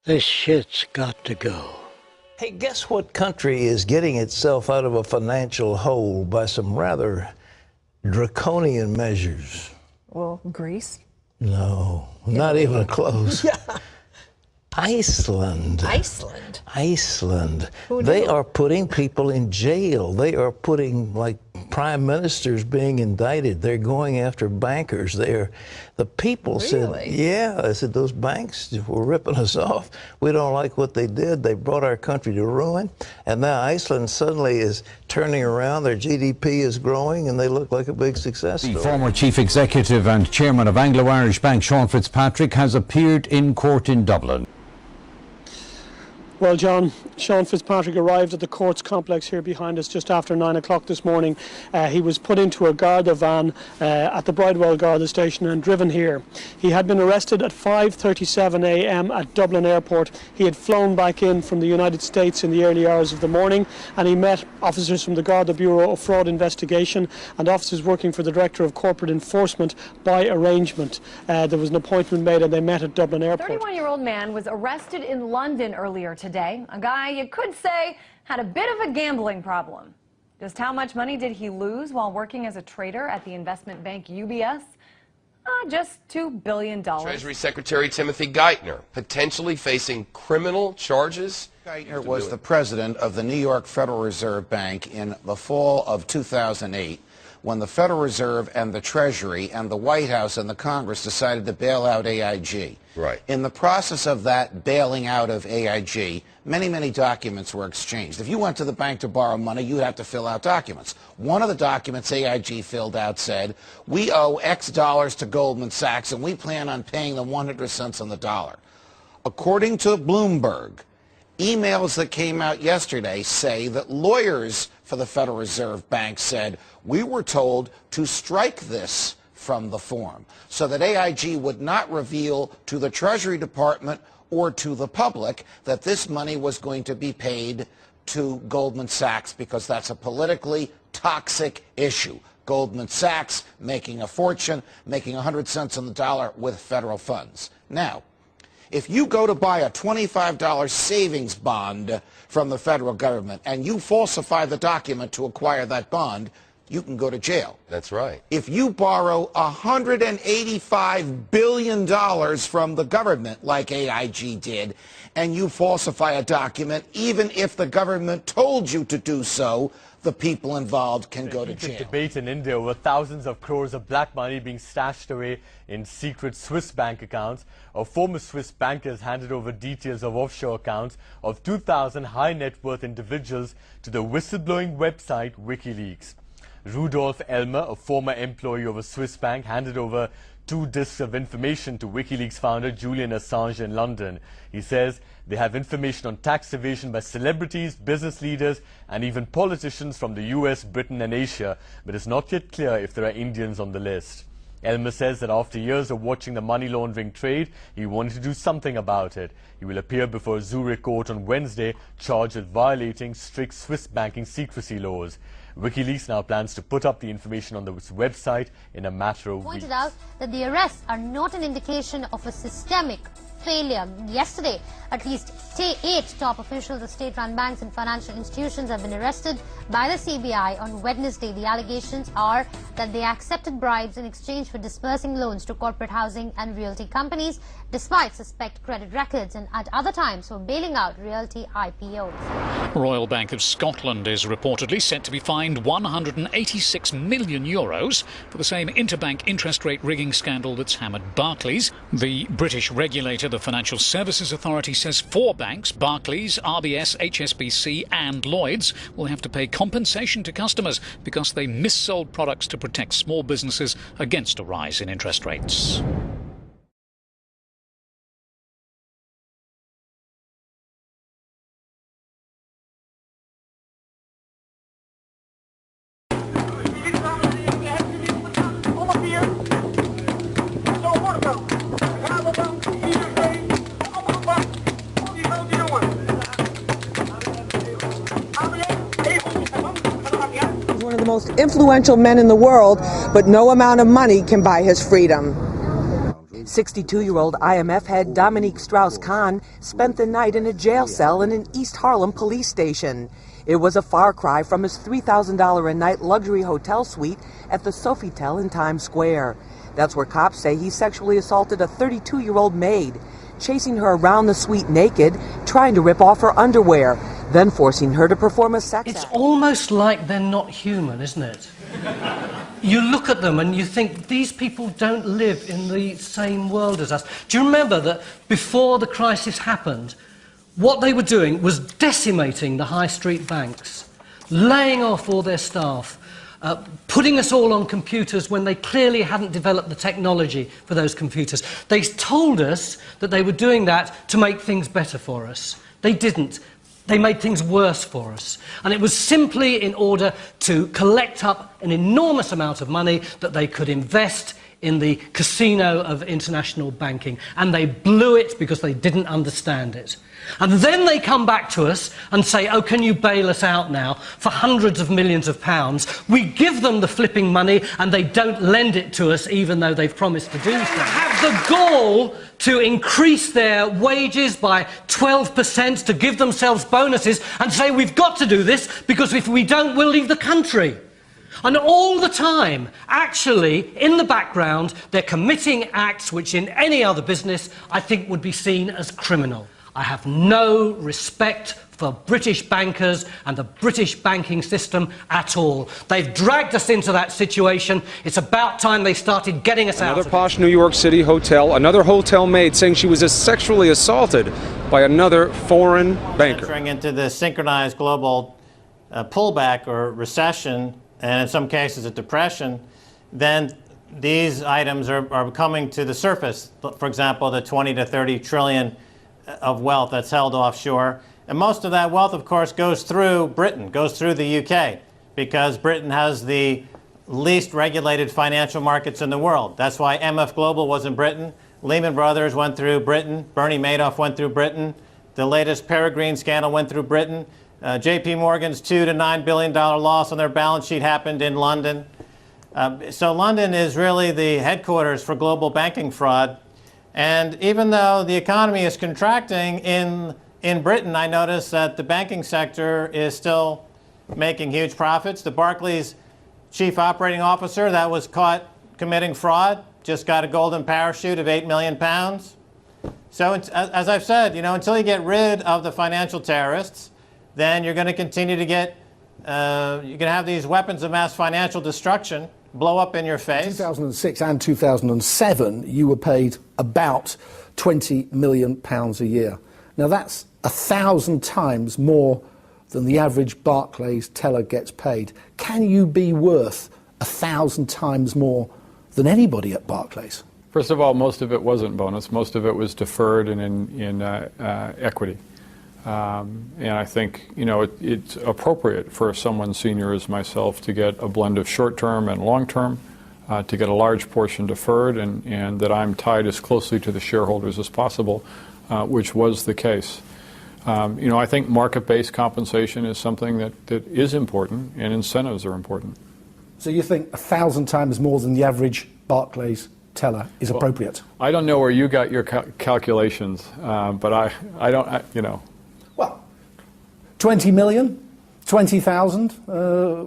This shit's got to go. Hey, guess what country is getting itself out of a financial hole by some rather draconian measures? Well, Greece? No, not even close. Yeah. Iceland. Iceland? Iceland. Who They knew? are putting people in jail. They are putting, like, prime ministers being indicted. They're going after bankers. The people said, Really? yeah, I said, those banks were ripping us off. We don't like what they did. They brought our country to ruin. And now Iceland suddenly is turning around. Their GDP is growing, and they look like a big success story. The former chief executive and chairman of Anglo-Irish Bank, Sean Fitzpatrick, has appeared in court in Dublin. Well, John, Sean Fitzpatrick arrived at the courts complex here behind us just after 9 o'clock this morning. He was put into a Garda van at the Bridewell Garda station and driven here. He had been arrested at 5:37 a.m. at Dublin Airport. He had flown back in from the United States in the early hours of the morning, and he met officers from the Garda Bureau of Fraud Investigation and officers working for the Director of Corporate Enforcement by arrangement. There was an appointment made and they met at Dublin Airport. A 31-year-old man was arrested in London earlier today. A guy you could say had a bit of a gambling problem. Just how much money did he lose while working as a trader at the investment bank UBS? Just $2 billion. Treasury Secretary Timothy Geithner potentially facing criminal charges. Geithner was the president of the New York Federal Reserve Bank in the fall of 2008 when the Federal Reserve and the Treasury and the White House and the Congress decided to bail out AIG. Right. In the process of that bailing out of AIG, many documents were exchanged. If you went to the bank to borrow money, you'd have to fill out documents. One of the documents AIG filled out said, we owe X dollars to Goldman Sachs and we plan on paying them 100 cents on the dollar. According to Bloomberg, emails that came out yesterday say that lawyers for the Federal Reserve Bank said, we were told to strike this from the form so that AIG would not reveal to the Treasury Department or to the public that this money was going to be paid to Goldman Sachs because that's a politically toxic issue. Goldman Sachs making a fortune, making 100 cents on the dollar with federal funds. Now, if you go to buy a $25 savings bond from the federal government and you falsify the document to acquire that bond, you can go to jail. That's right. If you borrow $185 billion from the government, like AIG did, and you falsify a document, even if the government told you to do so, the people involved can go to jail. Debate in India over thousands of crores of black money being stashed away in secret Swiss bank accounts. A former Swiss banker has handed over details of offshore accounts of 2,000 high net worth individuals to the whistleblowing website WikiLeaks. Rudolf Elmer, a former employee of a Swiss bank, handed over 2 disks of information to WikiLeaks founder Julian Assange in London. He says they have information on tax evasion by celebrities, business leaders, and even politicians from the US, Britain, and Asia, but it's not yet clear if there are Indians on the list. Elmer says that after years of watching the money laundering trade, he wanted to do something about it. He will appear before a Zurich court on Wednesday, charged with violating strict Swiss banking secrecy laws. WikiLeaks now plans to put up the information on the website in a matter of weeks. Pointed out that the arrests are not an indication of a systemic failure. Yesterday, at least 8 top officials of state-run banks and financial institutions have been arrested by the CBI on Wednesday. The allegations are that they accepted bribes in exchange for disbursing loans to corporate housing and realty companies, despite suspect credit records, and at other times for bailing out realty IPOs. Royal Bank of Scotland is reportedly set to be fined €186 million for the same interbank interest rate rigging scandal that's hammered Barclays. The British regulator, the Financial Services Authority, says 4 banks, Barclays, RBS, HSBC and Lloyds, will have to pay compensation to customers because they missold products to protect small businesses against a rise in interest rates. One of the most influential men in the world, but no amount of money can buy his freedom. 62-year-old IMF head Dominique Strauss-Kahn spent the night in a jail cell in an East Harlem police station. It was a far cry from his $3,000 a night luxury hotel suite at the Sofitel in Times Square. That's where cops say he sexually assaulted a 32-year-old maid, chasing her around the suite naked, trying to rip off her underwear, then forcing her to perform a sex act. It's almost like they're not human, isn't it? You look at them and you think, these people don't live in the same world as us. Do you remember that before the crisis happened, what they were doing was decimating the high street banks, laying off all their staff, putting us all on computers when they clearly hadn't developed the technology for those computers. They told us that they were doing that to make things better for us. They didn't. They made things worse for us. And it was simply in order to collect up an enormous amount of money that they could invest in the casino of international banking. And they blew it because they didn't understand it. And then they come back to us and say, oh, can you bail us out now for hundreds of millions of pounds? We give them the flipping money and they don't lend it to us even though they've promised to do so. They have the gall to increase their wages by 12%, to give themselves bonuses and say we've got to do this because if we don't, we'll leave the country. And all the time, actually, in the background, they're committing acts which in any other business I think would be seen as criminal. I have no respect for British bankers and the British banking system at all. They've dragged us into that situation. It's about time they started getting us out of it. Another posh New York City hotel, another hotel maid saying she was sexually assaulted by another foreign banker. Entering into the synchronized global pullback or recession, and in some cases a depression, then these items are coming to the surface. For example, the 20 to 30 trillion of wealth that's held offshore. And most of that wealth, of course, goes through Britain, goes through the UK, because Britain has the least regulated financial markets in the world. That's why MF Global was in Britain. Lehman Brothers went through Britain. Bernie Madoff went through Britain. The latest Peregrine scandal went through Britain. JP Morgan's $2 to $9 billion loss on their balance sheet happened in London. So London is really the headquarters for global banking fraud. And even though the economy is contracting in Britain, I notice that the banking sector is still making huge profits. The Barclays chief operating officer that was caught committing fraud just got a golden parachute of £8 million. So as I've said, until you get rid of the financial terrorists, then you're going to continue to get, you're going to have these weapons of mass financial destruction blow up in your face. In 2006 and 2007, you were paid about £20 million a year. Now that's 1,000 times more than the average Barclays teller gets paid. Can you be worth 1,000 times more than anybody at Barclays? First of all, most of it wasn't bonus. Most of it was deferred and in equity. And I think, it's appropriate for someone senior as myself to get a blend of short-term and long-term, to get a large portion deferred, and that I'm tied as closely to the shareholders as possible, which was the case. I think market-based compensation is something that is important, and incentives are important. So you think 1,000 times more than the average Barclays teller is appropriate? I don't know where you got your calculations, but I don't. Well, 20 million, 20,000,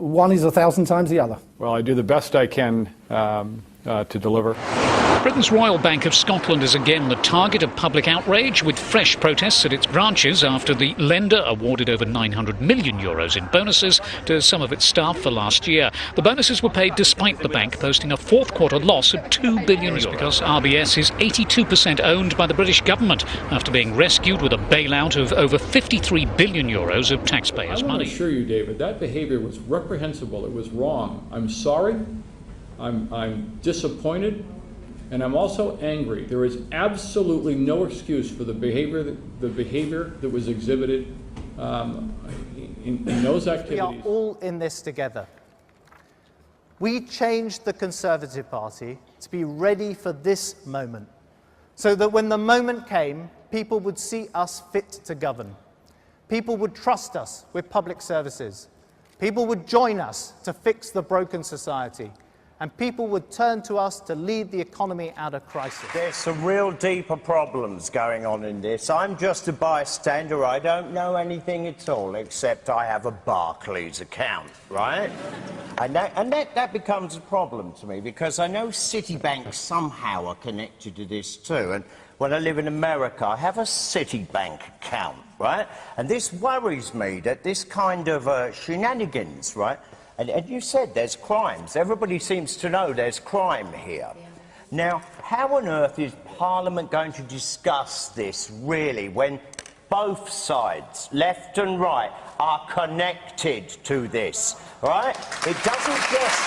one is 1,000 times the other. Well, I do the best I can to deliver. Britain's Royal Bank of Scotland is again the target of public outrage, with fresh protests at its branches after the lender awarded over €900 million in bonuses to some of its staff for last year. The bonuses were paid despite the bank posting a fourth quarter loss of €2 billion because RBS is 82% owned by the British government after being rescued with a bailout of over €53 billion of taxpayers' money. I want to assure you, David, that behavior was reprehensible. It was wrong. I'm sorry. I'm disappointed. And I'm also angry. There is absolutely no excuse for the behavior that was exhibited in those activities. We are all in this together. We changed the Conservative Party to be ready for this moment, so that when the moment came, people would see us fit to govern. People would trust us with public services. People would join us to fix the broken society. and people would turn to us to lead the economy out of crisis. There's some real deeper problems going on in this. I'm just a bystander. I don't know anything at all, except I have a Barclays account, right? And that becomes a problem to me, because I know Citibank somehow are connected to this too. And when I live in America, I have a Citibank account, right? And this worries me, that this kind of shenanigans, right? And you said there's crimes. Everybody seems to know there's crime here. Yeah. Now, how on earth is Parliament going to discuss this, really, when both sides, left and right, are connected to this, right? It doesn't just...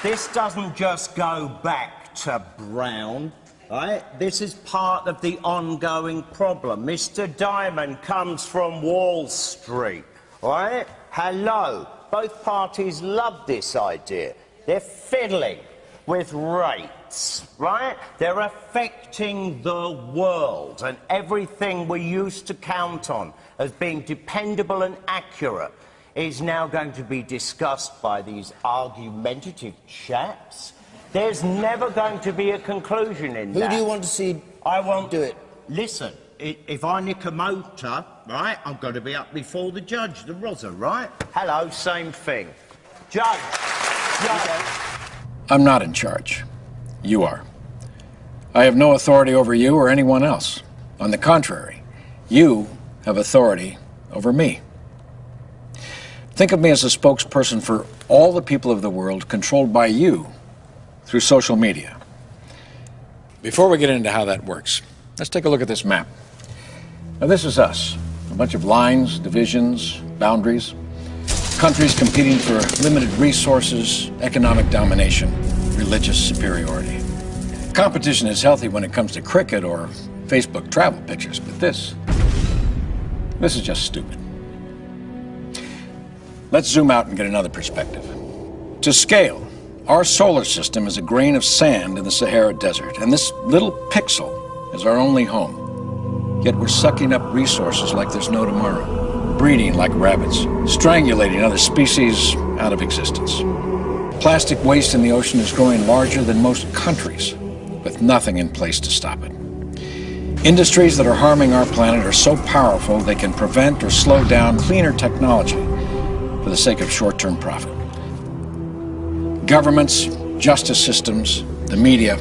This doesn't just go back to Brown. Right? This is part of the ongoing problem. Mr. Diamond comes from Wall Street. Right? Hello. Both parties love this idea. They're fiddling with rates. Right? They're affecting the world, and everything we used to count on as being dependable and accurate is now going to be discussed by these argumentative chaps. There's never going to be a conclusion in that. Who do you want to see do it? Listen, if I nick a motor, right, I'm going to be up before the judge, the Rosa, right? Hello, same thing. Judge. I'm not in charge. You are. I have no authority over you or anyone else. On the contrary, you have authority over me. Think of me as a spokesperson for all the people of the world, controlled by you through social media. Before we get into how that works, let's take a look at this map. Now, this is us. A bunch of lines, divisions, boundaries, countries competing for limited resources, economic domination, religious superiority. Competition is healthy when it comes to cricket or Facebook travel pictures, but this is just stupid. Let's zoom out and get another perspective. To scale, our solar system is a grain of sand in the Sahara Desert, and this little pixel is our only home. Yet we're sucking up resources like there's no tomorrow, breeding like rabbits, strangulating other species out of existence. Plastic waste in the ocean is growing larger than most countries, with nothing in place to stop it. Industries that are harming our planet are so powerful they can prevent or slow down cleaner technology for the sake of short-term profit. Governments, justice systems, the media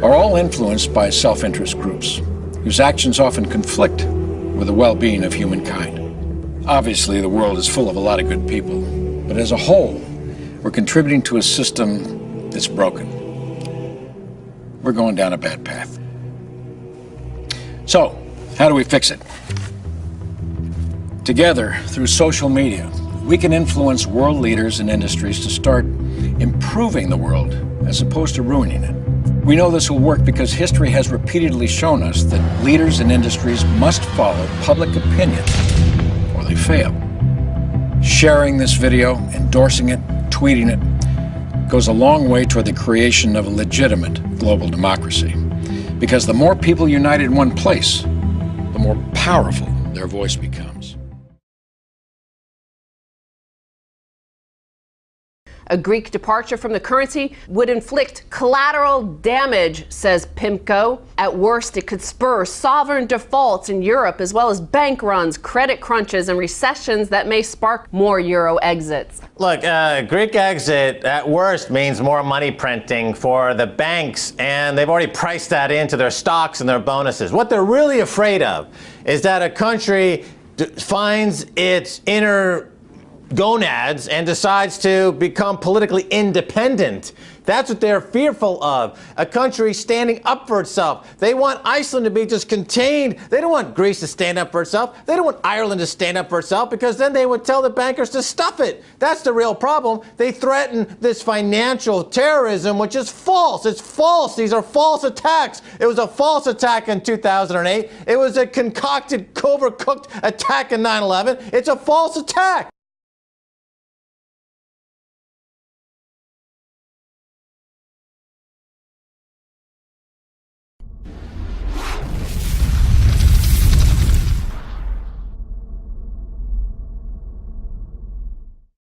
are all influenced by self-interest groups whose actions often conflict with the well-being of humankind. Obviously, the world is full of a lot of good people, but as a whole, we're contributing to a system that's broken. We're going down a bad path. So, how do we fix it? Together, through social media, we can influence world leaders and industries to start improving the world as opposed to ruining it. We know this will work because history has repeatedly shown us that leaders and industries must follow public opinion or they fail. Sharing this video, endorsing it, tweeting it, goes a long way toward the creation of a legitimate global democracy. Because the more people unite in one place, the more powerful their voice becomes. A Greek departure from the currency would inflict collateral damage, says PIMCO. At worst, it could spur sovereign defaults in Europe, as well as bank runs, credit crunches, and recessions that may spark more euro exits. Look, Greek exit, at worst, means more money printing for the banks, and they've already priced that into their stocks and their bonuses. What they're really afraid of is that a country finds its inner gonads and decides to become politically independent. That's what they're fearful of. A country standing up for itself. They want Iceland to be just contained. They don't want Greece to stand up for itself. They don't want Ireland to stand up for itself, because then they would tell the bankers to stuff it. That's the real problem. They threaten this financial terrorism, which is false. It's false. These are false attacks. It was a false attack in 2008. It was a concocted, overcooked attack in 9/11. It's a false attack.